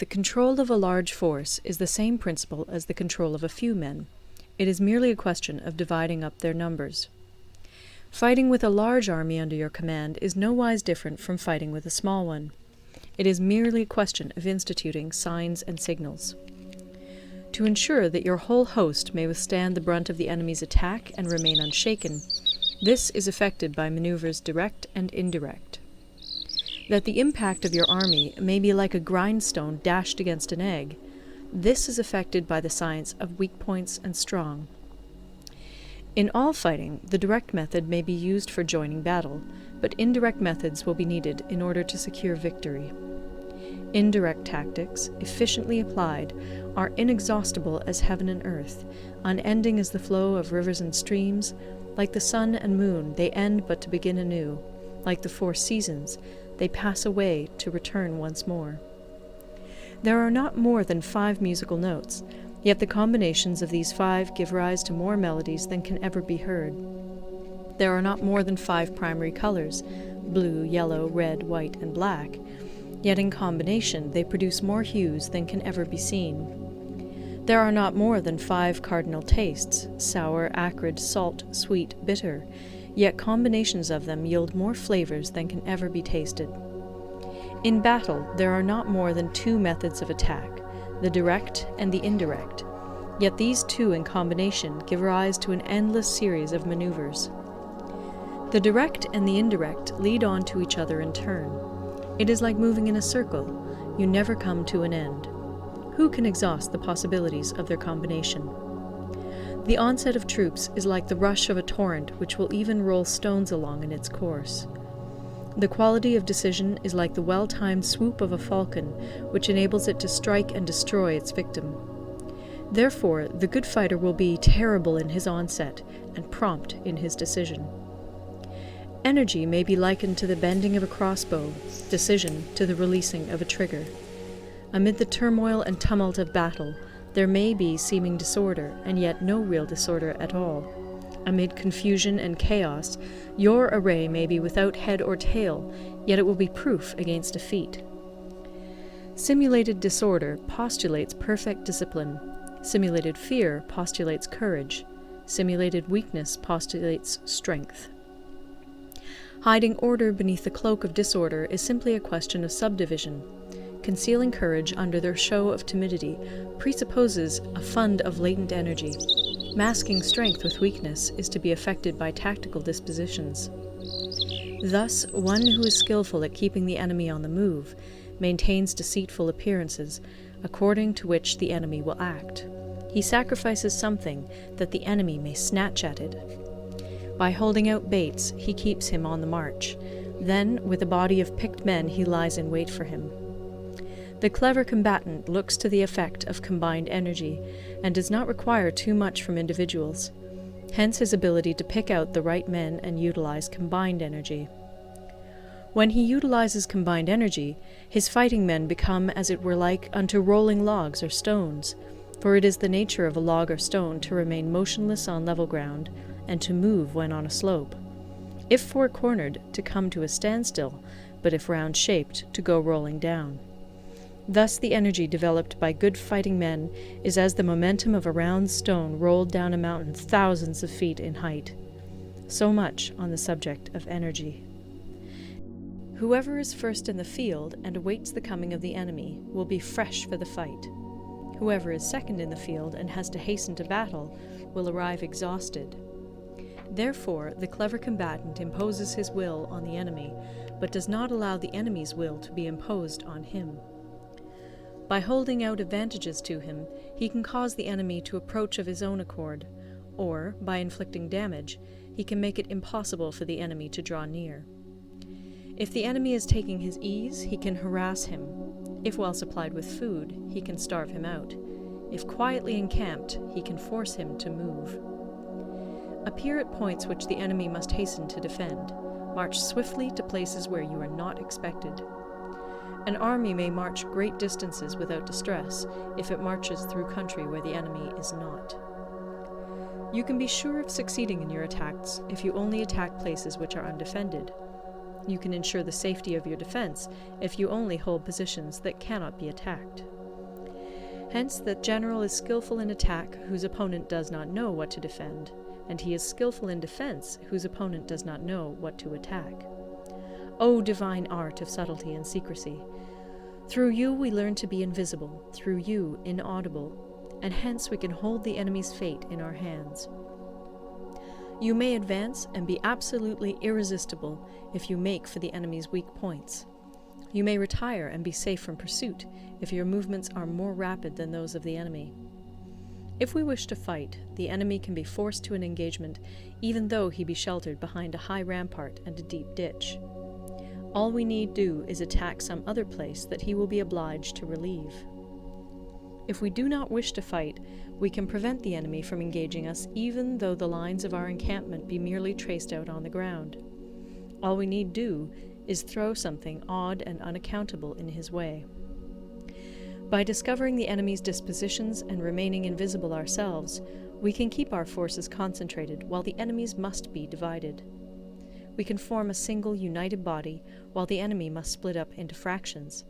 The control of a large force is the same principle as the control of a few men. It is merely a question of dividing up their numbers. Fighting with a large army under your command is nowise different from fighting with a small one. It is merely a question of instituting signs and signals. To ensure that your whole host may withstand the brunt of the enemy's attack and remain unshaken, this is effected by maneuvers direct and indirect. That the impact of your army may be like a grindstone dashed against an egg, this is effected by the science of weak points and strong. In all fighting, the direct method may be used for joining battle, but indirect methods will be needed in order to secure victory. Indirect tactics, efficiently applied, are inexhaustible as heaven and earth, unending as the flow of rivers and streams. Like the sun and moon, they end but to begin anew. Like the 4 seasons, they pass away to return once more. There are not more than 5 musical notes, yet the combinations of these 5 give rise to more melodies than can ever be heard. There are not more than 5 primary colors, blue, yellow, red, white, and black, yet in combination they produce more hues than can ever be seen. There are not more than 5 cardinal tastes, sour, acrid, salt, sweet, bitter, yet combinations of them yield more flavors than can ever be tasted. In battle, there are not more than 2 methods of attack, the direct and the indirect, yet these 2 in combination give rise to an endless series of maneuvers. The direct and the indirect lead on to each other in turn. It is like moving in a circle. You never come to an end. Who can exhaust the possibilities of their combination? The onset of troops is like the rush of a torrent which will even roll stones along in its course. The quality of decision is like the well-timed swoop of a falcon, which enables it to strike and destroy its victim. Therefore, the good fighter will be terrible in his onset and prompt in his decision. Energy may be likened to the bending of a crossbow, decision to the releasing of a trigger. Amid the turmoil and tumult of battle, there may be seeming disorder, and yet no real disorder at all. Amid confusion and chaos, your array may be without head or tail, yet it will be proof against defeat. Simulated disorder postulates perfect discipline. Simulated fear postulates courage. Simulated weakness postulates strength. Hiding order beneath the cloak of disorder is simply a question of subdivision. Concealing courage under their show of timidity presupposes a fund of latent energy. Masking strength with weakness is to be effected by tactical dispositions. Thus, one who is skillful at keeping the enemy on the move maintains deceitful appearances, according to which the enemy will act. He sacrifices something that the enemy may snatch at it. By holding out baits, he keeps him on the march. Then, with a body of picked men, he lies in wait for him. The clever combatant looks to the effect of combined energy, and does not require too much from individuals. Hence his ability to pick out the right men and utilize combined energy. When he utilizes combined energy, his fighting men become as it were like unto rolling logs or stones, for it is the nature of a log or stone to remain motionless on level ground, and to move when on a slope. If four-cornered, to come to a standstill, but if round-shaped, to go rolling down. Thus the energy developed by good fighting men is as the momentum of a round stone rolled down a mountain thousands of feet in height. So much on the subject of energy. Whoever is first in the field and awaits the coming of the enemy will be fresh for the fight. Whoever is second in the field and has to hasten to battle will arrive exhausted. Therefore, the clever combatant imposes his will on the enemy, but does not allow the enemy's will to be imposed on him. By holding out advantages to him, he can cause the enemy to approach of his own accord, or, by inflicting damage, he can make it impossible for the enemy to draw near. If the enemy is taking his ease, he can harass him. If well supplied with food, he can starve him out. If quietly encamped, he can force him to move. Appear at points which the enemy must hasten to defend. March swiftly to places where you are not expected. An army may march great distances without distress if it marches through country where the enemy is not. You can be sure of succeeding in your attacks if you only attack places which are undefended. You can ensure the safety of your defense if you only hold positions that cannot be attacked. Hence, the general is skillful in attack whose opponent does not know what to defend, and he is skillful in defense whose opponent does not know what to attack. O divine art of subtlety and secrecy! Through you we learn to be invisible, through you inaudible, and hence we can hold the enemy's fate in our hands. You may advance and be absolutely irresistible if you make for the enemy's weak points. You may retire and be safe from pursuit if your movements are more rapid than those of the enemy. If we wish to fight, the enemy can be forced to an engagement even though he be sheltered behind a high rampart and a deep ditch. All we need do is attack some other place that he will be obliged to relieve. If we do not wish to fight, we can prevent the enemy from engaging us even though the lines of our encampment be merely traced out on the ground. All we need do is throw something odd and unaccountable in his way. By discovering the enemy's dispositions and remaining invisible ourselves, we can keep our forces concentrated while the enemy's must be divided. We can form a single united body while the enemy must split up into fractions.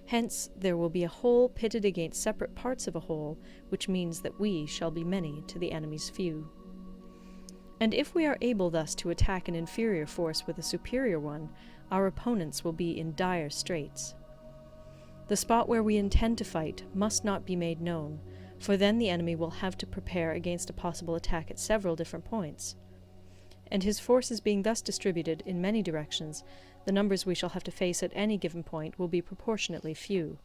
Hence, there will be a whole pitted against separate parts of a whole, which means that we shall be many to the enemy's few. And if we are able thus to attack an inferior force with a superior one, our opponents will be in dire straits. The spot where we intend to fight must not be made known, for then the enemy will have to prepare against a possible attack at several different points. And his forces being thus distributed in many directions, the numbers we shall have to face at any given point will be proportionately few.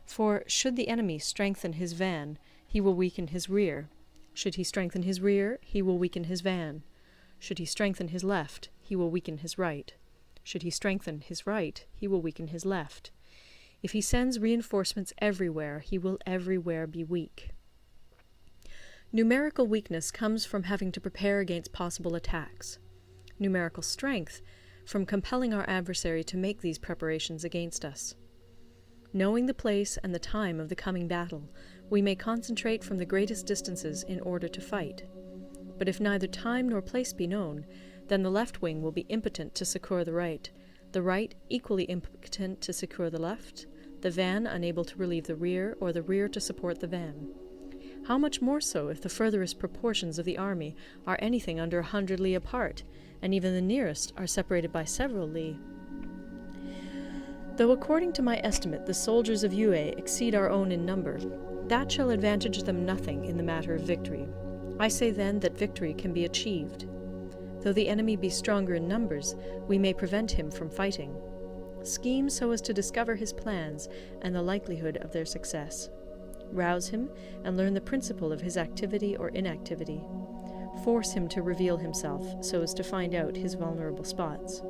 For should the enemy strengthen his van, he will weaken his rear. Should he strengthen his rear, he will weaken his van. Should he strengthen his left, he will weaken his right. Should he strengthen his right, he will weaken his left. If he sends reinforcements everywhere, he will everywhere be weak. Numerical weakness comes from having to prepare against possible attacks. Numerical strength from compelling our adversary to make these preparations against us. Knowing the place and the time of the coming battle, we may concentrate from the greatest distances in order to fight. But if neither time nor place be known, then the left wing will be impotent to succour the right equally impotent to succour the left, the van unable to relieve the rear, or the rear to support the van. How much more so if the furthest proportions of the army are anything under 100 li apart, and even the nearest are separated by several li. Though according to my estimate the soldiers of Yue exceed our own in number, that shall advantage them nothing in the matter of victory. I say then that victory can be achieved. Though the enemy be stronger in numbers, we may prevent him from fighting. Scheme so as to discover his plans and the likelihood of their success. Rouse him and learn the principle of his activity or inactivity. Force him to reveal himself so as to find out his vulnerable spots.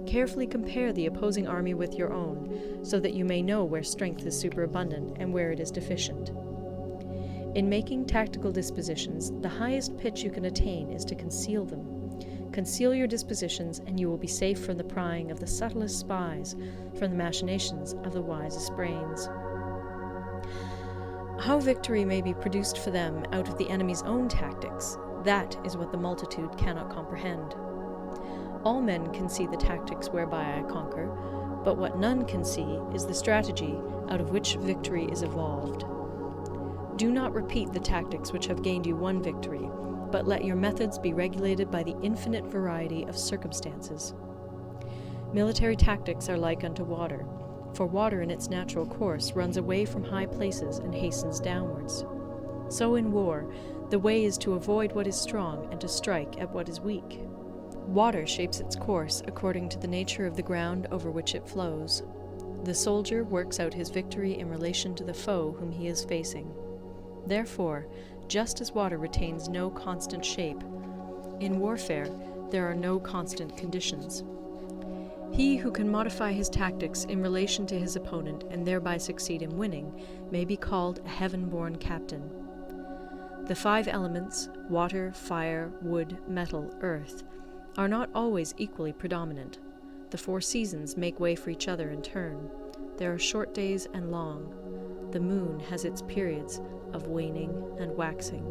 Carefully compare the opposing army with your own, so that you may know where strength is superabundant and where it is deficient. In making tactical dispositions, the highest pitch you can attain is to conceal them. Conceal your dispositions, and you will be safe from the prying of the subtlest spies, from the machinations of the wisest brains. How victory may be produced for them out of the enemy's own tactics, that is what the multitude cannot comprehend. All men can see the tactics whereby I conquer, but what none can see is the strategy out of which victory is evolved. Do not repeat the tactics which have gained you one victory, but let your methods be regulated by the infinite variety of circumstances. Military tactics are like unto water, for water in its natural course runs away from high places and hastens downwards. So in war, the way is to avoid what is strong and to strike at what is weak. Water shapes its course according to the nature of the ground over which it flows. The soldier works out his victory in relation to the foe whom he is facing. Therefore, just as water retains no constant shape, in warfare there are no constant conditions. He who can modify his tactics in relation to his opponent and thereby succeed in winning may be called a heaven-born captain. The 5 elements, water, fire, wood, metal, earth, are not always equally predominant. The 4 seasons make way for each other in turn. There are short days and long. The moon has its periods of waning and waxing.